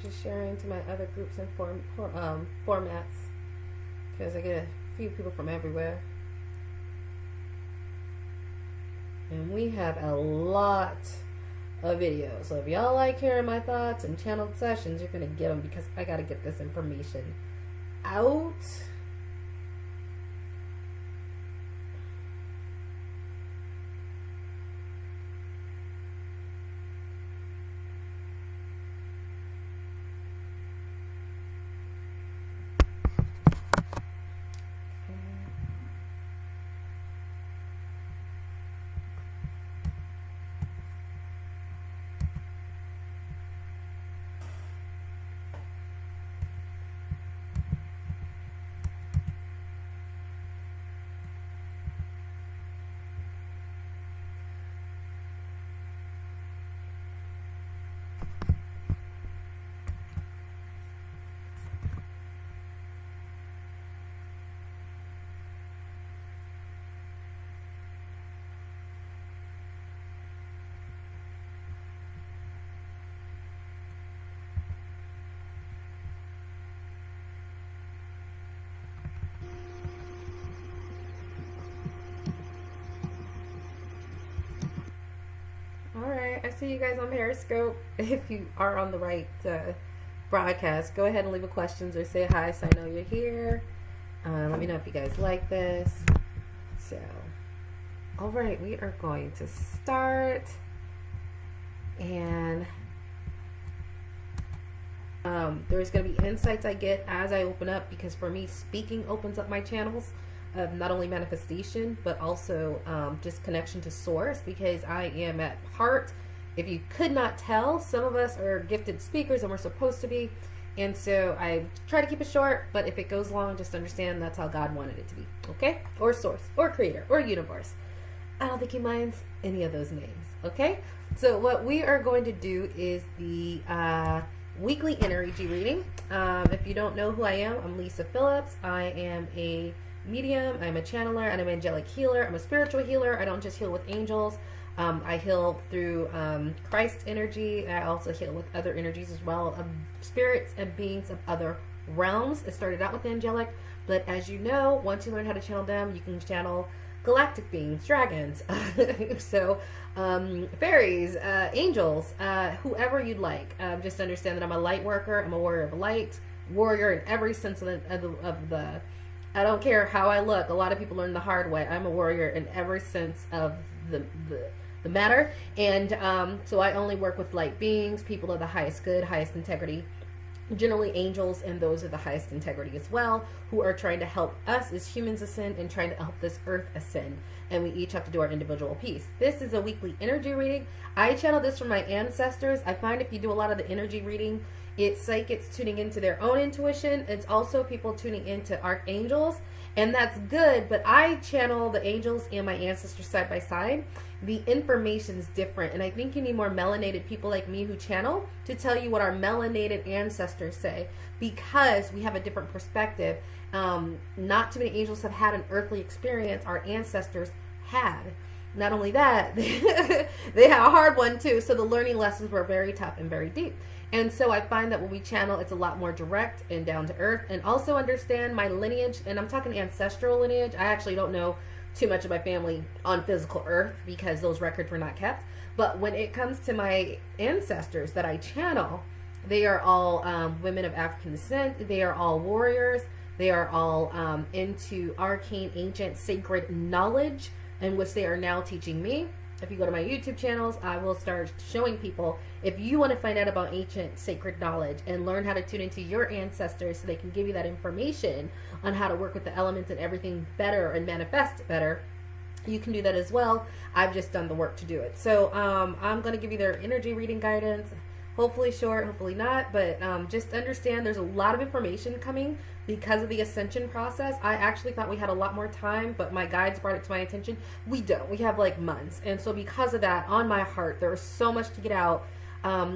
just sharing to my other groups and formats because I get a few people from everywhere. And we have a lot of videos. So if y'all like hearing my thoughts and channeled sessions, you're going to get them because I got to get this information out. Alright, I see you guys on Periscope. If you are on the right broadcast, go ahead and leave a questions or say hi so I know you're here. Let me know if you guys like this. So, alright, we are going to start. And there's going to be insights I get as I open up, because for me, speaking opens up my channels of not only manifestation, but also just connection to source, because I am at heart, if you could not tell, some of us are gifted speakers and we're supposed to be. And so I try to keep it short, but if it goes long, just understand that's how God wanted it to be. Okay? Or source, or creator, or universe. I don't think he minds any of those names. Okay? So what we are going to do is the weekly energy reading. If you don't know who I am, I'm Lisa Phillips. I am a medium, I'm a channeler, and I'm an angelic healer. I'm a spiritual healer. I don't just heal with angels. I heal through Christ energy. I also heal with other energies as well, of spirits and beings of other realms. It started out with angelic, but as you know, once you learn how to channel them, you can channel galactic beings, dragons, so fairies, angels, whoever you'd like. Just understand that I'm a light worker. I'm a warrior of light, warrior in every sense of the I don't care how I look. A lot of people learn the hard way. I'm a warrior in every sense of the matter. And so I only work with light beings, people of the highest good, highest integrity, generally angels, and those of the highest integrity as well, who are trying to help us as humans ascend and trying to help this earth ascend. And we each have to do our individual piece. This is a weekly energy reading. I channel this from my ancestors. I find if you do a lot of the energy reading, it's psychics tuning into their own intuition. It's also people tuning into archangels, and that's good, but I channel the angels and my ancestors side by side. The information's different, and I think you need more melanated people like me who channel to tell you what our melanated ancestors say, because we have a different perspective. Not too many angels have had an earthly experience. Our ancestors had. Not only that, they had a hard one too, so the learning lessons were very tough and very deep. And so I find that when we channel, it's a lot more direct and down to earth. And also understand my lineage, and I'm talking ancestral lineage. I actually don't know too much of my family on physical earth because those records were not kept. But when it comes to my ancestors that I channel, they are all women of African descent. They are all warriors. They are all into arcane, ancient, sacred knowledge, in which they are now teaching me. If you go to my YouTube channels, I will start showing people, if you want to find out about ancient sacred knowledge and learn how to tune into your ancestors so they can give you that information on how to work with the elements and everything better and manifest better, you can do that as well. I've just done the work to do it. So I'm going to give you their energy reading guidance. Hopefully short, hopefully not, but just understand there's a lot of information coming because of the ascension process. I actually thought we had a lot more time, but my guides brought it to my attention. We don't. We have like months. And so because of that, on my heart, there was so much to get out.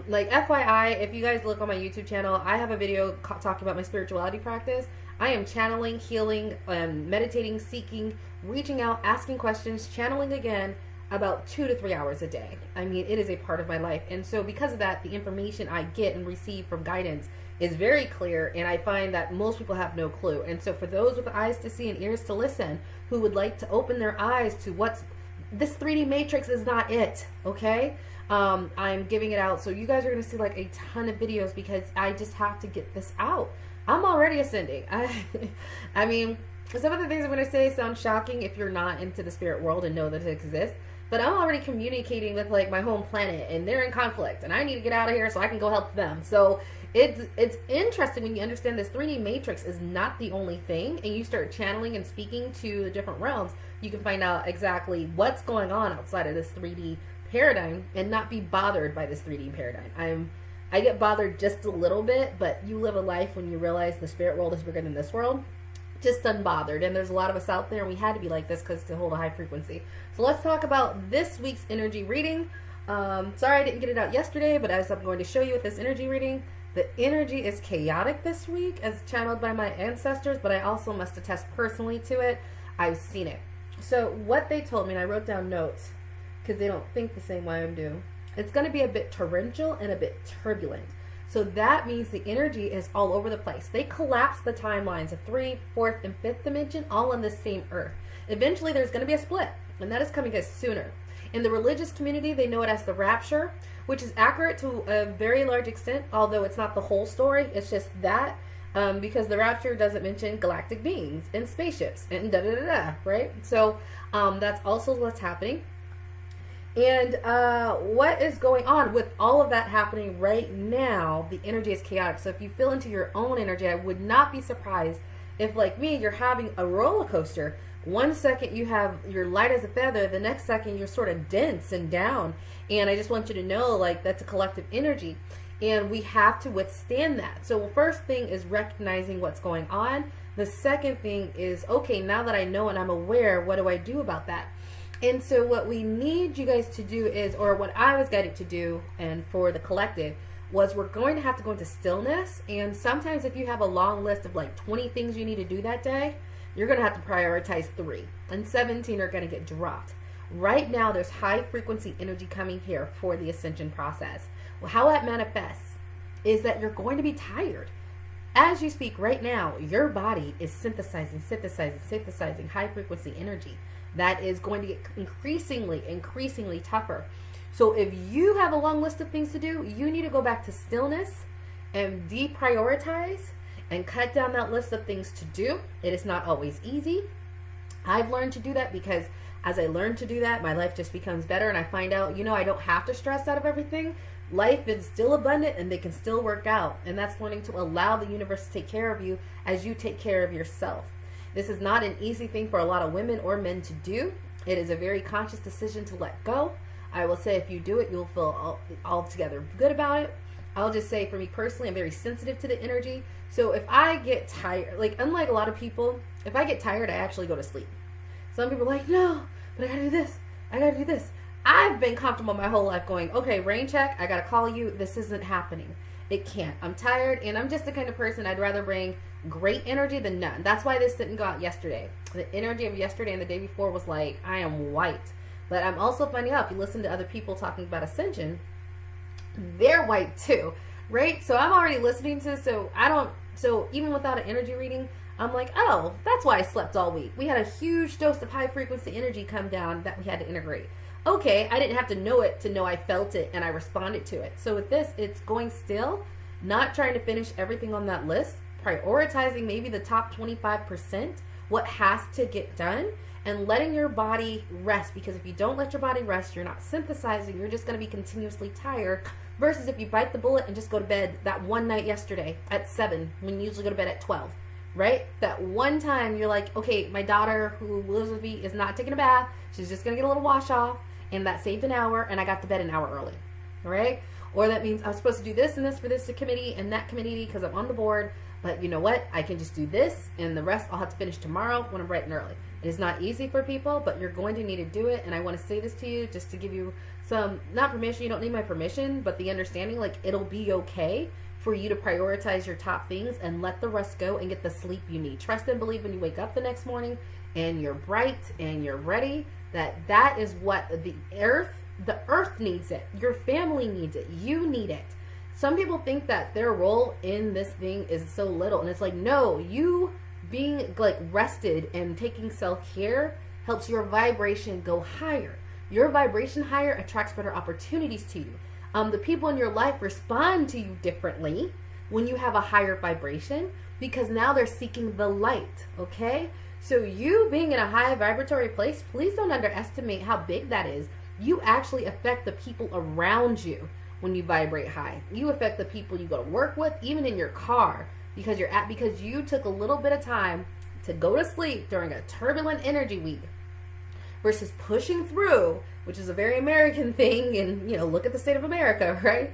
Like FYI, if you guys look on my YouTube channel, I have a video talking about my spirituality practice. I am channeling, healing, meditating, seeking, reaching out, asking questions, channeling again, about 2 to 3 hours a day. I mean, it is a part of my life. And so because of that, the information I get and receive from guidance is very clear, and I find that most people have no clue. And so for those with eyes to see and ears to listen who would like to open their eyes to what's this 3D matrix is not it, okay? I'm giving it out, so you guys are going to see like a ton of videos because I just have to get this out. I'm already ascending. I mean, some of the things I'm going to say sound shocking if you're not into the spirit world and know that it exists, but I'm already communicating with like my home planet, and they're in conflict, and I need to get out of here so I can go help them. So it's interesting when you understand this 3D matrix is not the only thing, and you start channeling and speaking to the different realms. You can find out exactly what's going on outside of this 3D paradigm and not be bothered by this 3D paradigm. I get bothered just a little bit, but you live a life when you realize the spirit world is bigger than this world. Just unbothered. And there's a lot of us out there, and we had to be like this because to hold a high frequency. So let's talk about this week's energy reading. Sorry I didn't get it out yesterday, but as I'm going to show you with this energy reading, the energy is chaotic this week as channeled by my ancestors, but I also must attest personally to it. I've seen it. So what they told me, and I wrote down notes because they don't think the same way I do. It's going to be a bit torrential and a bit turbulent. So that means the energy is all over the place. They collapse the timelines of 3, 4th, and 5th dimension all on the same earth. Eventually there's going to be a split, and that is coming as sooner. In the religious community, they know it as the rapture, which is accurate to a very large extent, although it's not the whole story. It's just that, because the rapture doesn't mention galactic beings and spaceships and da-da-da-da, right? So that's also what's happening. And what is going on with all of that happening right now, the energy is chaotic. So if you feel into your own energy, I would not be surprised if, like me, you're having a roller coaster. One second you're light as a feather, the next second you're sort of dense and down. And I just want you to know, like, that's a collective energy. And we have to withstand that. So first thing is recognizing what's going on. The second thing is, okay, now that I know and I'm aware, what do I do about that? And so what we need you guys to do is, or what I was guided to do, and for the collective, was we're going to have to go into stillness. And sometimes if you have a long list of like 20 things you need to do that day, you're going to have to prioritize 3. And 17 are going to get dropped. Right now, there's high frequency energy coming here for the ascension process. Well, how that manifests is that you're going to be tired. As you speak right now, your body is synthesizing high frequency energy. That is going to get increasingly tougher. So if you have a long list of things to do, you need to go back to stillness and deprioritize and cut down that list of things to do. It is not always easy. I've learned to do that because as I learn to do that, my life just becomes better, and I find out, I don't have to stress out of everything. Life is still abundant and they can still work out. And that's learning to allow the universe to take care of you as you take care of yourself. This is not an easy thing for a lot of women or men to do. It is a very conscious decision to let go. I will say if you do it, you'll feel altogether good about it. I'll just say for me personally, I'm very sensitive to the energy. So if I get tired, like unlike a lot of people, if I get tired, I actually go to sleep. Some people are like, no, but I gotta do this. I gotta do this. I've been comfortable my whole life going, okay, rain check, I gotta call you. This isn't happening. It can't. I'm tired, and I'm just the kind of person I'd rather bring great energy than none. That's why this didn't go out yesterday. The energy of yesterday and the day before was like, I am white. But I'm also finding out, if you listen to other people talking about ascension, they're white too, right? So I'm already listening to this, so even without an energy reading, I'm like, oh, that's why I slept all week. We had a huge dose of high frequency energy come down that we had to integrate. Okay, I didn't have to know it to know I felt it and I responded to it. So with this, it's going still, not trying to finish everything on that list, prioritizing maybe the top 25%, what has to get done, and letting your body rest. Because if you don't let your body rest, you're not synthesizing, you're just going to be continuously tired. Versus if you bite the bullet and just go to bed that one night yesterday at 7, when you usually go to bed at 12, right? That one time you're like, okay, my daughter who lives with me is not taking a bath. She's just going to get a little wash off. And that saved an hour, and I got to bed an hour early, all right? Or that means I was supposed to do this and this for this committee and that committee because I'm on the board. But you know what? I can just do this, and the rest I'll have to finish tomorrow when I'm bright and early. It is not easy for people, but you're going to need to do it. And I want to say this to you just to give you some, not permission, you don't need my permission, but the understanding, like, it'll be okay for you to prioritize your top things and let the rest go and get the sleep you need. Trust and believe when you wake up the next morning and you're bright and you're ready, that is what the earth needs it. Your family needs it. You need it. Some people think that their role in this thing is so little, and it's like, no, you being like rested and taking self-care helps your vibration go higher. Your vibration higher attracts better opportunities to you. The people in your life respond to you differently when you have a higher vibration, because now they're seeking the light, okay? So you being in a high vibratory place, please don't underestimate how big that is. You actually affect the people around you when you vibrate high. You affect the people you go to work with, even in your car, because you took a little bit of time to go to sleep during a turbulent energy week versus pushing through, which is a very American thing, and look at the state of America, right?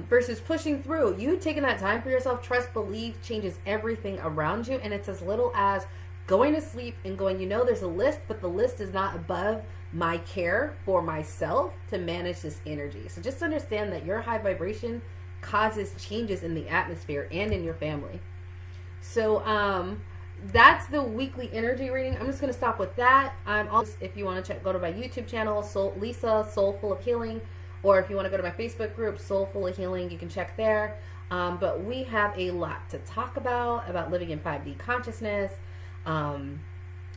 Versus pushing through. You taking that time for yourself, trust, believe, changes everything around you. And it's as little as going to sleep and going, there's a list, but the list is not above my care for myself to manage this energy. So just understand that your high vibration causes changes in the atmosphere and in your family. So that's the weekly energy reading. I'm just going to stop with that. I'm also, if you want to go to my YouTube channel, xxLisa, Soulful of Healing, or if you want to go to my Facebook group, Soulful of Healing, you can check there. But we have a lot to talk about living in 5D consciousness,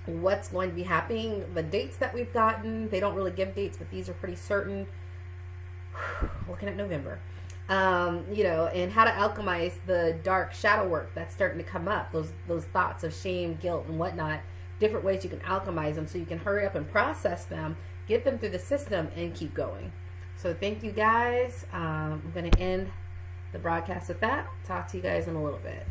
what's going to be happening, the dates that we've gotten. They don't really give dates, but these are pretty certain. Looking at November. And how to alchemize the dark shadow work that's starting to come up, those thoughts of shame, guilt, and whatnot, different ways you can alchemize them so you can hurry up and process them, get them through the system, and keep going. So thank you guys. I'm going to end the broadcast with that. Talk to you guys in a little bit.